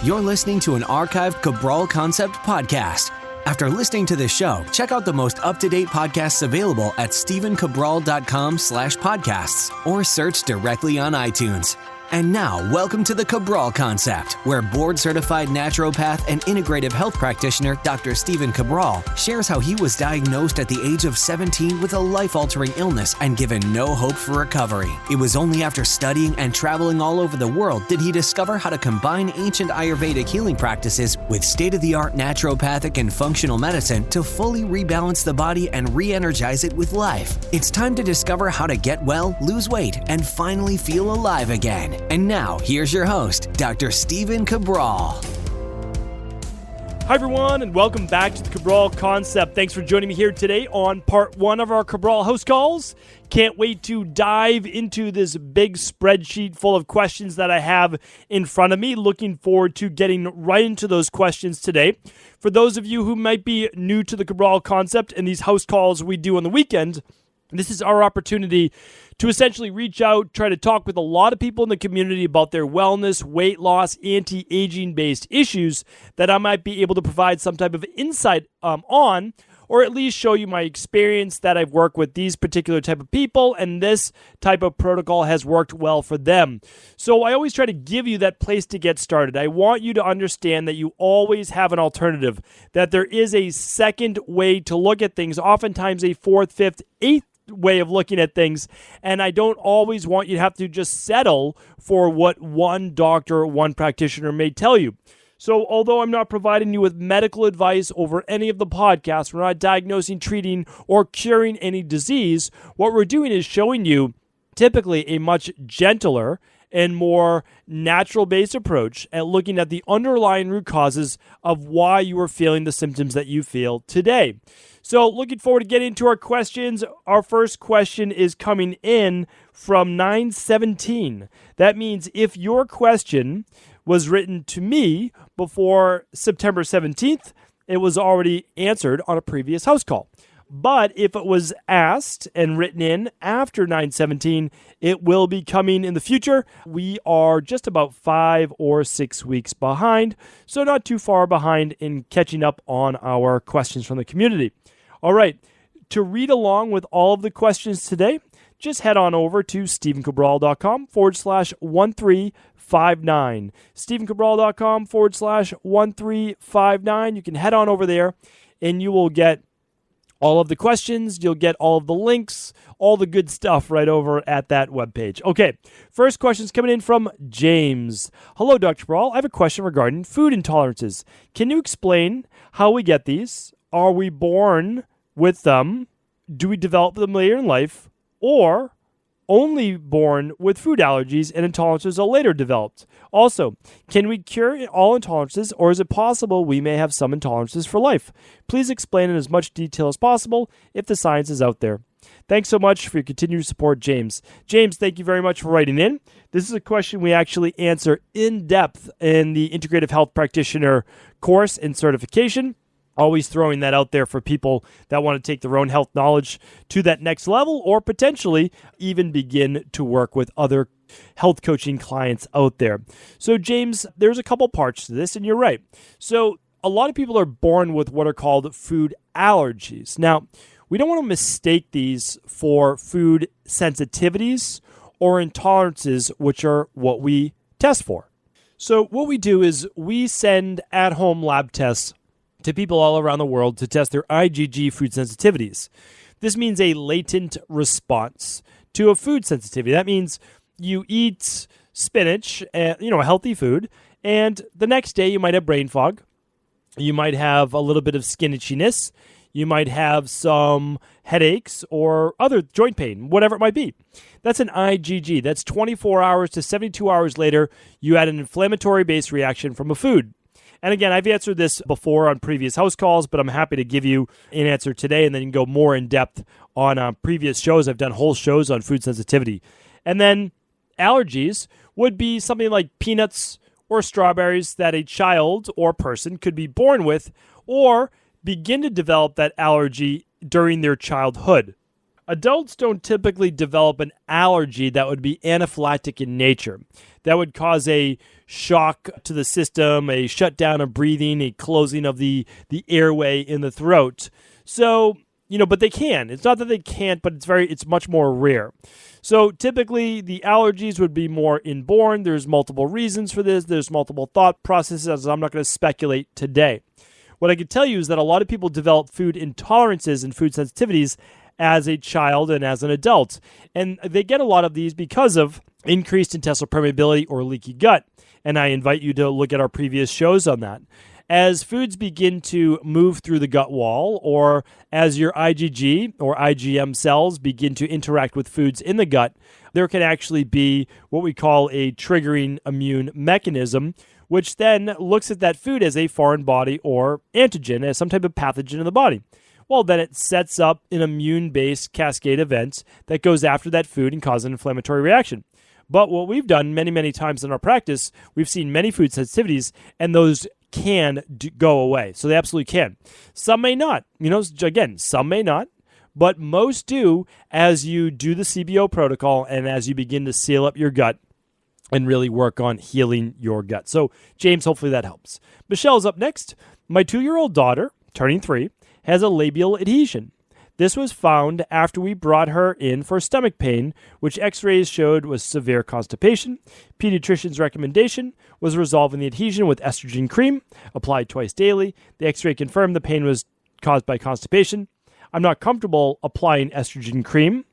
You're listening to an archived Cabral Concept podcast. After listening to this show, check out the most up-to-date podcasts available at stephencabral.com/podcasts or search directly on iTunes. And now, welcome to the Cabral Concept, where board-certified naturopath and integrative health practitioner Dr. Stephen Cabral shares how he was diagnosed at the age of 17 with a life-altering illness and given no hope for recovery. It was only after studying and traveling all over the world did he discover how to combine ancient Ayurvedic healing practices with state-of-the-art naturopathic and functional medicine to fully rebalance the body and re-energize it with life. It's time to discover how to get well, lose weight, and finally feel alive again. And now, here's your host, Dr. Stephen Cabral. Hi, everyone, and welcome back to the Cabral Concept. Thanks for joining me here today on part one of our Cabral HouseCalls. Can't wait to dive into this big spreadsheet full of questions that I have in front of me. Looking forward to getting right into those questions today. For those of you who might be new to the Cabral Concept and these house calls we do on the weekend, this is our opportunity to essentially reach out, try to talk with a lot of people in the community about their wellness, weight loss, anti-aging based issues that I might be able to provide some type of insight on, or at least show you my experience that I've worked with these particular type of people and this type of protocol has worked well for them. So I always try to give you that place to get started. I want you to understand that you always have an alternative, that there is a second way to look at things, oftentimes a fourth, fifth, eighth way of looking at things, and I don't always want you to have to just settle for what one doctor, one practitioner may tell you. So although I'm not providing you with medical advice over any of the podcasts, we're not diagnosing, treating, or curing any disease, what we're doing is showing you typically a much gentler and more natural-based approach at looking at the underlying root causes of why you are feeling the symptoms that you feel today. So looking forward to getting into our questions. Our first question is coming in from 917. That means if your question was written to me before September 17th, it was already answered on a previous house call. But if it was asked and written in after 917, it will be coming in the future. We are just about 5 or 6 weeks behind, so not too far behind in catching up on our questions from the community. All right, to read along with all of the questions today, just head on over to stephencabral.com/1359. stephencabral.com/1359. You can head on over there and you will get all of the questions, you'll get all of the links, all the good stuff right over at that webpage. Okay, first question is coming in from James. Hello, Dr. Cabral. I have a question regarding food intolerances. Can you explain how we get these? Are we born with them? Do we develop them later in life? Or only born with food allergies and intolerances are later developed? Also, can we cure all intolerances, or is it possible we may have some intolerances for life? Please explain in as much detail as possible if the science is out there. Thanks so much for your continued support, James. James, thank you very much for writing in. This is a question we actually answer in depth in the Integrative Health Practitioner course and certification. Always throwing that out there for people that want to take their own health knowledge to that next level, or potentially even begin to work with other health coaching clients out there. So James, there's a couple parts to this, and you're right. So a lot of people are born with what are called food allergies. Now, we don't want to mistake these for food sensitivities or intolerances, which are what we test for. So what we do is we send at-home lab tests to people all around the world to test their IgG food sensitivities. This means a latent response to a food sensitivity. That means you eat spinach, a healthy food, and the next day you might have brain fog. You might have a little bit of skin itchiness. You might have some headaches or other joint pain, whatever it might be. That's an IgG. That's 24 hours to 72 hours later, you had an inflammatory-based reaction from a food. And again, I've answered this before on previous house calls, but I'm happy to give you an answer today, and then you can go more in depth on previous shows. I've done whole shows on food sensitivity. And then allergies would be something like peanuts or strawberries that a child or person could be born with or begin to develop that allergy during their childhood. Adults don't typically develop an allergy that would be anaphylactic in nature. That would cause a shock to the system, a shutdown of breathing, a closing of the airway in the throat. So, but they can. It's not that they can't, but it's much more rare. So typically the allergies would be more inborn. There's multiple reasons for this. There's multiple thought processes. I'm not going to speculate today. What I can tell you is that a lot of people develop food intolerances and food sensitivities as a child and as an adult. And they get a lot of these because of increased intestinal permeability or leaky gut. And I invite you to look at our previous shows on that. As foods begin to move through the gut wall, or as your IgG or IgM cells begin to interact with foods in the gut, there can actually be what we call a triggering immune mechanism, which then looks at that food as a foreign body or antigen, as some type of pathogen in the body. Well, then it sets up an immune-based cascade event that goes after that food and causes an inflammatory reaction. But what we've done many, many times in our practice, we've seen many food sensitivities, and those can go away. So they absolutely can. Some may not. Again, some may not, but most do as you do the CBO protocol and as you begin to seal up your gut and really work on healing your gut. So, James, hopefully that helps. Michelle's up next. My 2-year-old daughter, turning 3, has a labial adhesion. This was found after we brought her in for stomach pain, which x-rays showed was severe constipation. Pediatrician's recommendation was resolving the adhesion with estrogen cream, applied twice daily. The x-ray confirmed the pain was caused by constipation. I'm not comfortable applying estrogen cream.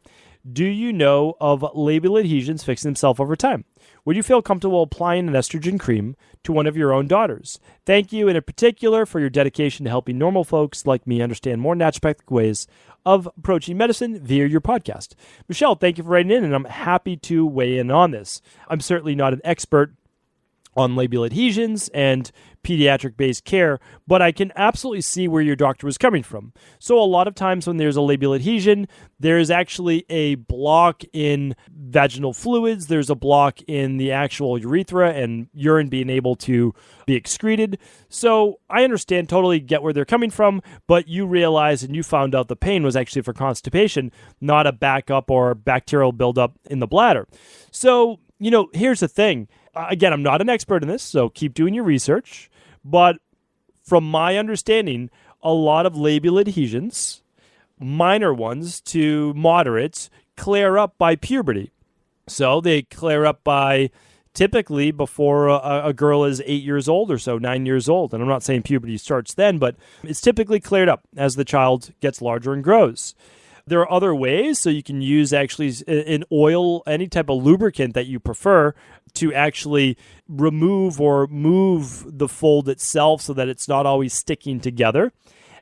Do you know of labial adhesions fixing themselves over time? Would you feel comfortable applying an estrogen cream to one of your own daughters? Thank you in particular for your dedication to helping normal folks like me understand more naturopathic ways of approaching medicine via your podcast. Michelle, thank you for writing in, and I'm happy to weigh in on this. I'm certainly not an expert on labial adhesions and pediatric-based care, but I can absolutely see where your doctor was coming from. So a lot of times when there's a labial adhesion, there's actually a block in vaginal fluids, there's a block in the actual urethra and urine being able to be excreted. So I understand, totally get where they're coming from, but you realize and you found out the pain was actually for constipation, not a backup or bacterial buildup in the bladder. So, here's the thing. Again, I'm not an expert in this, so keep doing your research. But from my understanding, a lot of labial adhesions, minor ones to moderate, clear up by puberty. So they clear up by typically before a girl is 8 years old or so, 9 years old. And I'm not saying puberty starts then, but it's typically cleared up as the child gets larger and grows. There are other ways, so you can use actually an oil, any type of lubricant that you prefer to actually remove or move the fold itself so that it's not always sticking together.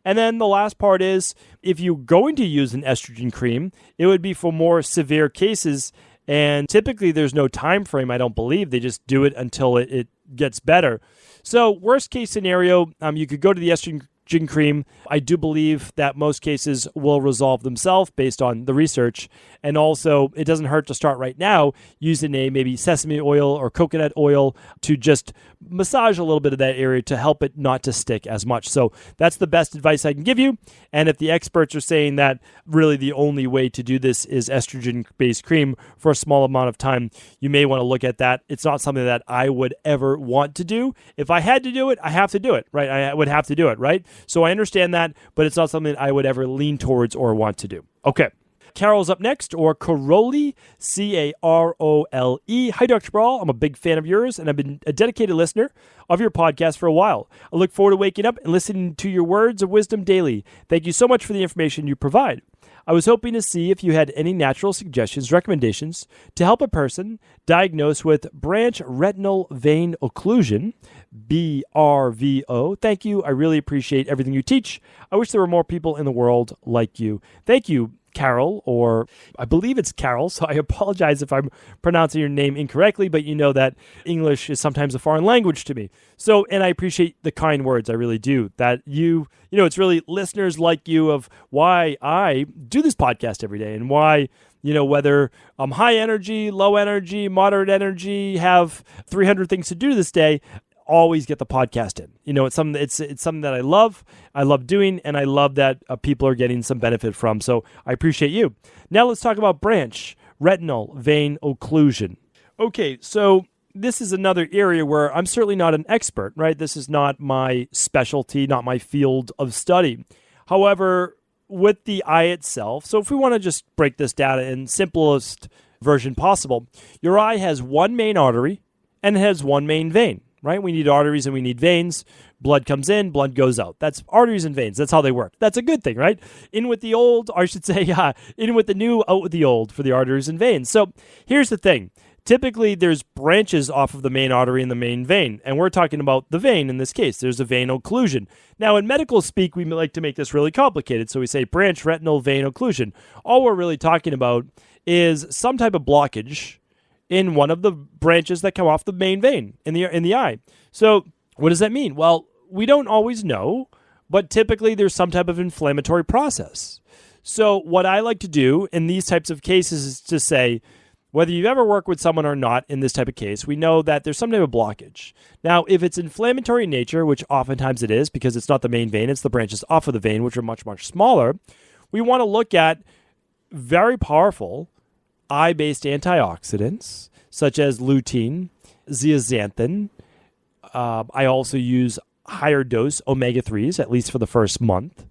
And then the last part is, if you're going to use an estrogen cream, it would be for more severe cases, and typically there's no time frame, I don't believe. They just do it until it gets better. So worst case scenario, you could go to the estrogen cream. I do believe that most cases will resolve themselves based on the research. And also, it doesn't hurt to start right now using a maybe sesame oil or coconut oil to just massage a little bit of that area to help it not to stick as much. So that's the best advice I can give you. And if the experts are saying that really the only way to do this is estrogen-based cream for a small amount of time, you may want to look at that. It's not something that I would ever want to do. If I had to do it, I have to do it, right? I would have to do it, right? So I understand that, but it's not something I would ever lean towards or want to do. Okay. Carol's up next, or Caroli, C-A-R-O-L-E. Hi, Dr. Cabral. I'm a big fan of yours, and I've been a dedicated listener of your podcast for a while. I look forward to waking up and listening to your words of wisdom daily. Thank you so much for the information you provide. I was hoping to see if you had any natural suggestions, recommendations to help a person diagnosed with branch retinal vein occlusion, BRVO. Thank you. I really appreciate everything you teach. I wish there were more people in the world like you. Thank you, Carol, or I believe it's Carol, so I apologize if I'm pronouncing your name incorrectly, but you know that English is sometimes a foreign language to me. So, and I appreciate the kind words, I really do, that it's really listeners like you of why I do this podcast every day and why, whether I'm high energy, low energy, moderate energy, have 300 things to do this day, always get the podcast in. It's something that I love doing, and I love that people are getting some benefit from. So I appreciate you. Now let's talk about branch, retinal vein occlusion. Okay, so this is another area where I'm certainly not an expert, right? This is not my specialty, not my field of study. However, with the eye itself, so if we want to just break this down in simplest version possible, your eye has one main artery and it has one main vein, right? We need arteries and we need veins. Blood comes in, blood goes out. That's arteries and veins. That's how they work. That's a good thing, right? In with the old, or I should say, in with the new, out with the old for the arteries and veins. So here's the thing. Typically, there's branches off of the main artery and the main vein, and we're talking about the vein in this case. There's a vein occlusion. Now, in medical speak, we like to make this really complicated, so we say branch, retinal, vein occlusion. All we're really talking about is some type of blockage in one of the branches that come off the main vein in the eye. So what does that mean? Well, we don't always know, but typically there's some type of inflammatory process. So what I like to do in these types of cases is to say, whether you've ever worked with someone or not in this type of case, we know that there's some type of blockage. Now, if it's inflammatory in nature, which oftentimes it is because it's not the main vein, it's the branches off of the vein, which are much, much smaller, we want to look at very powerful eye-based antioxidants such as lutein, zeaxanthin. I also use higher dose omega-3s, at least for the first month.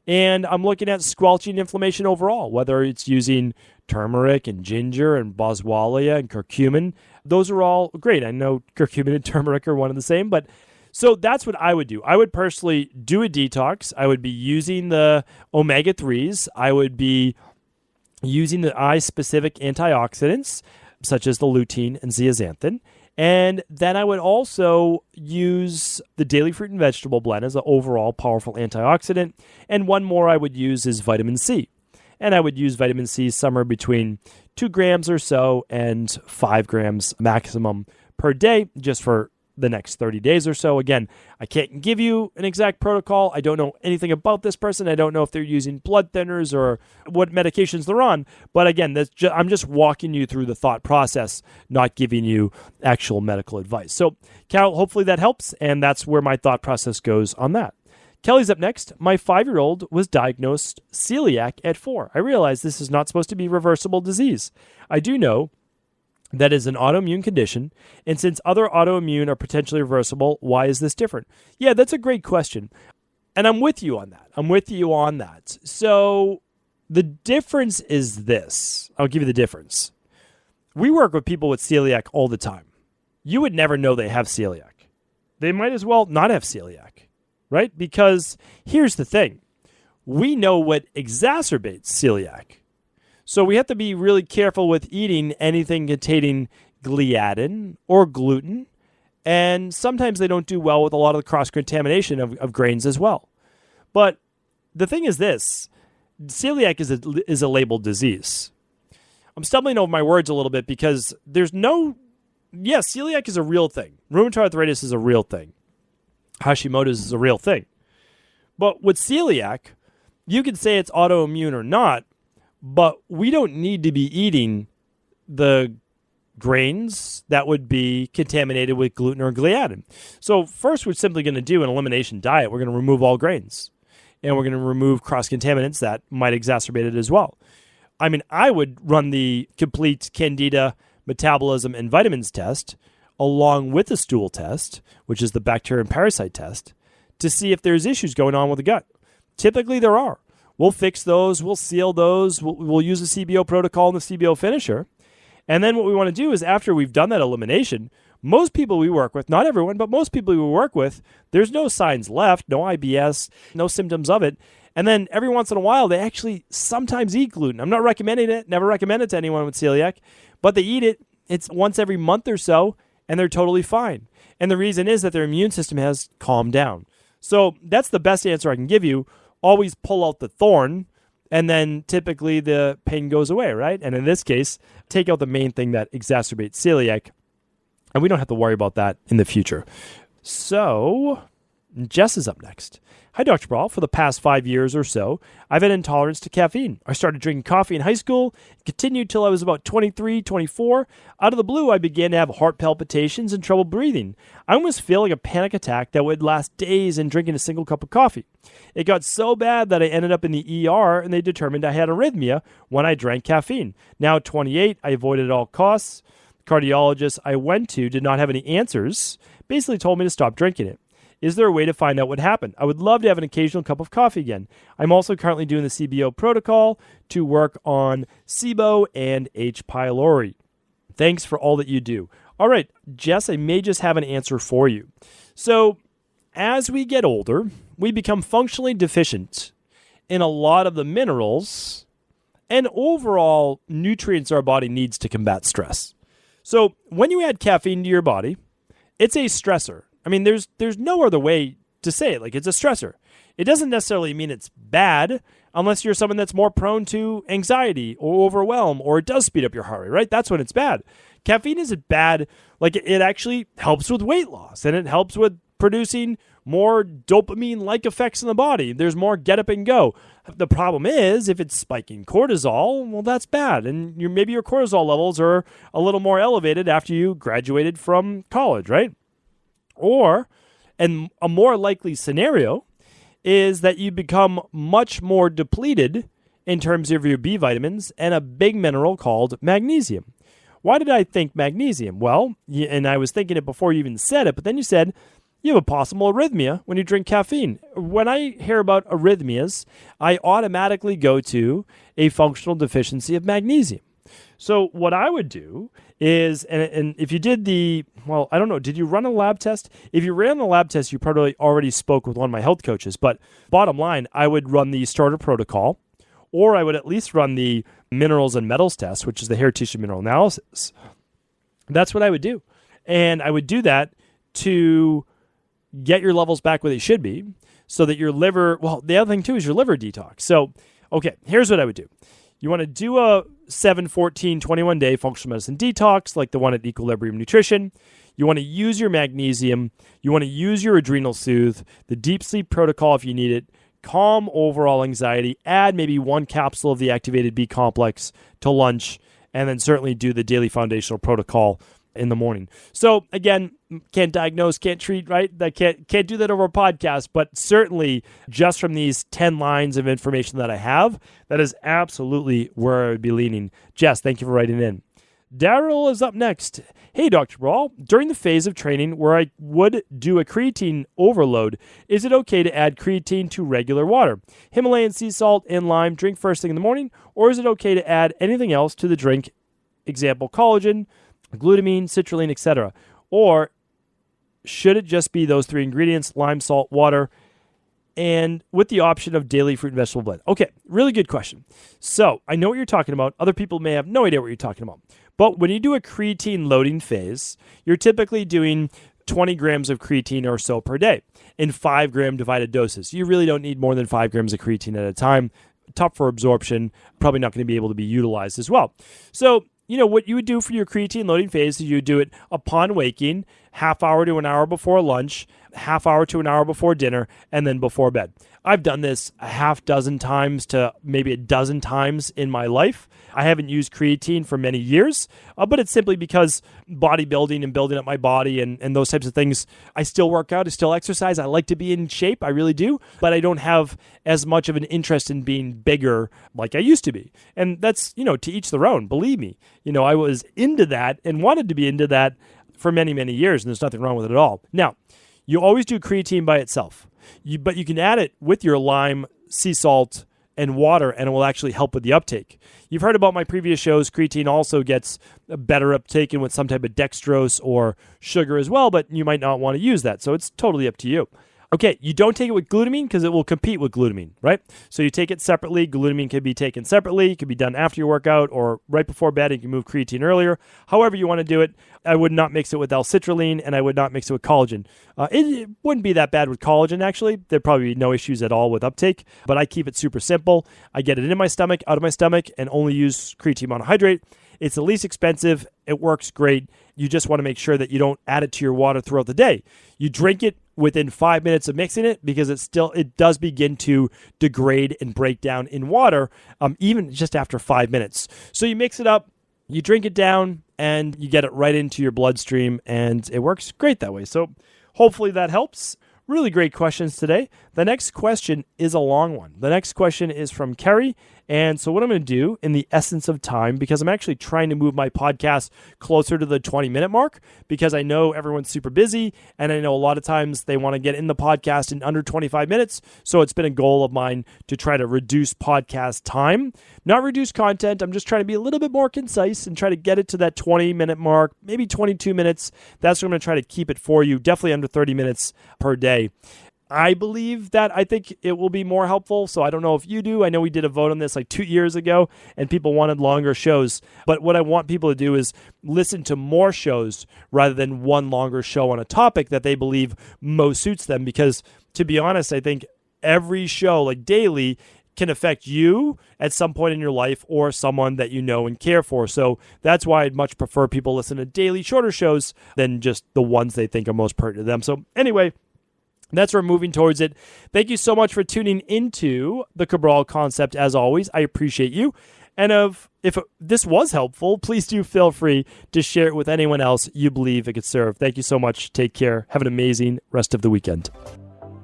And I'm looking at squelching inflammation overall, whether it's using turmeric and ginger and boswellia and curcumin. Those are all great. I know curcumin and turmeric are one and the same, but so that's what I would do. I would personally do a detox. I would be using the omega-3s. I would be using the eye-specific antioxidants, such as the lutein and zeaxanthin. And then I would also use the daily fruit and vegetable blend as an overall powerful antioxidant. And one more I would use is vitamin C. And I would use vitamin C somewhere between 2 grams or so and 5 grams maximum per day, just for the next 30 days or so. Again, I can't give you an exact protocol. I don't know anything about this person. I don't know if they're using blood thinners or what medications they're on. But again, I'm just walking you through the thought process, not giving you actual medical advice. So, Carol, hopefully that helps. And that's where my thought process goes on that. Kelly's up next. My 5-year-old was diagnosed celiac at 4. I realize this is not supposed to be reversible disease. I do know that is an autoimmune condition, and since other autoimmune are potentially reversible, why is this different? Yeah, that's a great question, and I'm with you on that. So the difference is this. I'll give you the difference. We work with people with celiac all the time. You would never know they have celiac. They might as well not have celiac, right? Because here's the thing. We know what exacerbates celiac. So we have to be really careful with eating anything containing gliadin or gluten. And sometimes they don't do well with a lot of the cross-contamination of grains as well. But the thing is this. Celiac is a labeled disease. I'm stumbling over my words a little bit because celiac is a real thing. Rheumatoid arthritis is a real thing. Hashimoto's is a real thing. But with celiac, you can say it's autoimmune or not, but we don't need to be eating the grains that would be contaminated with gluten or gliadin. So first, we're simply going to do an elimination diet. We're going to remove all grains, and we're going to remove cross-contaminants that might exacerbate it as well. I mean, I would run the complete Candida metabolism and vitamins test along with the stool test, which is the bacteria and parasite test, to see if there's issues going on with the gut. Typically, there are. We'll fix those. We'll seal those. We'll use the CBO protocol and the CBO finisher. And then what we want to do is after we've done that elimination, most people we work with, not everyone, but most people we work with, there's no signs left, no IBS, no symptoms of it. And then every once in a while, they actually sometimes eat gluten. I'm not recommending it, never recommend it to anyone with celiac, but they eat it. It's once every month or so, and they're totally fine. And the reason is that their immune system has calmed down. So that's the best answer I can give you. Always pull out the thorn, and then typically the pain goes away, right? And in this case, take out the main thing that exacerbates celiac, and we don't have to worry about that in the future. So Jess is up next. Hi, Dr. Cabral. For the past 5 years or so, I've had intolerance to caffeine. I started drinking coffee in high school, continued till I was about 23, 24. Out of the blue, I began to have heart palpitations and trouble breathing. I almost feel like a panic attack that would last days in drinking a single cup of coffee. It got so bad that I ended up in the ER, and they determined I had arrhythmia when I drank caffeine. Now 28, I avoided at all costs. The cardiologist I went to did not have any answers, basically told me to stop drinking it. Is there a way to find out what happened? I would love to have an occasional cup of coffee again. I'm also currently doing the CBO protocol to work on SIBO and H. pylori. Thanks for all that you do. All right, Jess, I may just have an answer for you. So as we get older, we become functionally deficient in a lot of the minerals and overall nutrients our body needs to combat stress. So when you add caffeine to your body, it's a stressor. I mean, there's no other way to say it. Like, it's a stressor. It doesn't necessarily mean it's bad unless you're someone that's more prone to anxiety or overwhelm, or it does speed up your heart rate, right? That's when it's bad. Caffeine isn't bad. Like, it actually helps with weight loss, and it helps with producing more dopamine-like effects in the body. There's more get up and go. The problem is, if it's spiking cortisol, well, that's bad. And maybe your cortisol levels are a little more elevated after you graduated from college, right? Or, and a more likely scenario is that you become much more depleted in terms of your B vitamins and a big mineral called magnesium. Why did I think magnesium? Well, and I was thinking it before you even said it, but then you said you have a possible arrhythmia when you drink caffeine. When I hear about arrhythmias, I automatically go to a functional deficiency of magnesium. So what I would do is, and if you did I don't know, did you run a lab test? If you ran the lab test, you probably already spoke with one of my health coaches. But bottom line, I would run the starter protocol, or I would at least run the minerals and metals test, which is the hair tissue mineral analysis. That's what I would do. And I would do that to get your levels back where they should be so that your liver, the other thing too is your liver detox. So, okay, here's what I would do. You want to do a 7, 14, 21 day functional medicine detox like the one at Equilibrium Nutrition. You want to use your magnesium. You want to use your adrenal soothe, the deep sleep protocol if you need it, calm overall anxiety, add maybe 1 capsule of the activated B complex to lunch, and then certainly do the daily foundational protocol in the morning. So again, can't diagnose, can't treat, right? I can't do that over a podcast, but certainly just from these 10 lines of information that I have, that is absolutely where I would be leaning. Jess, thank you for writing in. Daryl is up next. Hey, Dr. Cabral, during the phase of training where I would do a creatine overload, is it okay to add creatine to regular water? Himalayan sea salt and lime, drink first thing in the morning, or is it okay to add anything else to the drink? Example, collagen, glutamine, citrulline, etc. Or should it just be those 3 ingredients, lime, salt, water, and with the option of daily fruit and vegetable blend? Okay, really good question. So I know what you're talking about. Other people may have no idea what you're talking about. But when you do a creatine loading phase, you're typically doing 20 grams of creatine or so per day in 5 gram divided doses. You really don't need more than 5 grams of creatine at a time. Tough for absorption, probably not going to be able to be utilized as well. So what you would do for your creatine loading phase is you would do it upon waking, half hour to an hour before lunch, half hour to an hour before dinner, and then before bed. I've done this a half dozen times to maybe a dozen times in my life. I haven't used creatine for many years, but it's simply because bodybuilding and building up my body and those types of things, I still work out, I still exercise. I like to be in shape, I really do, but I don't have as much of an interest in being bigger like I used to be. And that's, to each their own, believe me. I was into that and wanted to be into that for many, many years, and there's nothing wrong with it at all. Now, you always do creatine by itself, but you can add it with your lime, sea salt, and water, and it will actually help with the uptake. You've heard about my previous shows. Creatine also gets a better uptake with some type of dextrose or sugar as well, but you might not want to use that, so it's totally up to you. Okay, you don't take it with glutamine because it will compete with glutamine, right? So you take it separately. Glutamine can be taken separately. It can be done after your workout or right before bed. You can move creatine earlier. However you want to do it. I would not mix it with L-citrulline, and I would not mix it with collagen. It wouldn't be that bad with collagen, actually. There'd probably be no issues at all with uptake, but I keep it super simple. I get it in my stomach, out of my stomach, and only use creatine monohydrate. It's the least expensive. It works great. You just want to make sure that you don't add it to your water throughout the day. You drink it within 5 minutes of mixing it, because it does begin to degrade and break down in water, even just after 5 minutes. So you mix it up, you drink it down, and you get it right into your bloodstream, and it works great that way. So hopefully that helps. Really great questions today. The next question is a long one. The next question is from Kerry. And so what I'm going to do in the essence of time, because I'm actually trying to move my podcast closer to the 20-minute mark, because I know everyone's super busy, and I know a lot of times they want to get in the podcast in under 25 minutes. So it's been a goal of mine to try to reduce podcast time, not reduce content. I'm just trying to be a little bit more concise and try to get it to that 20-minute mark, maybe 22 minutes. That's what I'm going to try to keep it for you, definitely under 30 minutes per day. I believe that I think it will be more helpful. So I don't know if you do. I know we did a vote on this like 2 years ago and people wanted longer shows. But what I want people to do is listen to more shows rather than one longer show on a topic that they believe most suits them. Because to be honest, I think every show, like daily, can affect you at some point in your life or someone that you know and care for. So that's why I'd much prefer people listen to daily shorter shows than just the ones they think are most pertinent to them. So anyway, that's where we're moving towards it. Thank you so much for tuning into the Cabral Concept. As always, I appreciate you. And if this was helpful, please do feel free to share it with anyone else you believe it could serve. Thank you so much. Take care. Have an amazing rest of the weekend.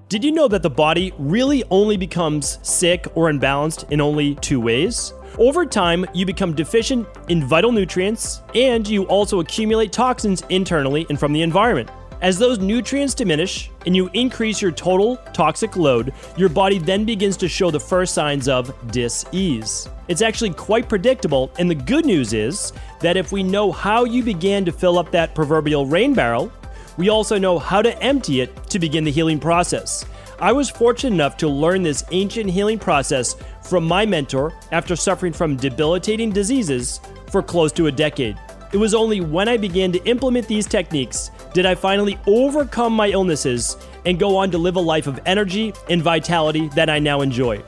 Did you know that the body really only becomes sick or imbalanced in only 2 ways? Over time, you become deficient in vital nutrients, and you also accumulate toxins internally and from the environment. As those nutrients diminish and you increase your total toxic load, your body then begins to show the first signs of dis-ease. It's actually quite predictable, and the good news is that if we know how you began to fill up that proverbial rain barrel, we also know how to empty it to begin the healing process. I was fortunate enough to learn this ancient healing process from my mentor after suffering from debilitating diseases for close to a decade. It was only when I began to implement these techniques did I finally overcome my illnesses and go on to live a life of energy and vitality that I now enjoy.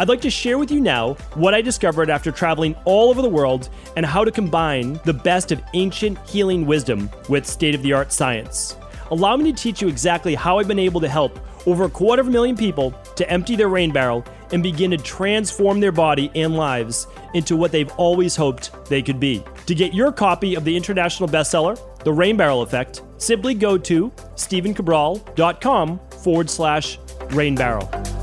I'd like to share with you now what I discovered after traveling all over the world and how to combine the best of ancient healing wisdom with state-of-the-art science. Allow me to teach you exactly how I've been able to help over 250,000 people to empty their rain barrel and begin to transform their body and lives into what they've always hoped they could be. To get your copy of the international bestseller, The Rain Barrel Effect, simply go to StephenCabral.com/rainbarrel.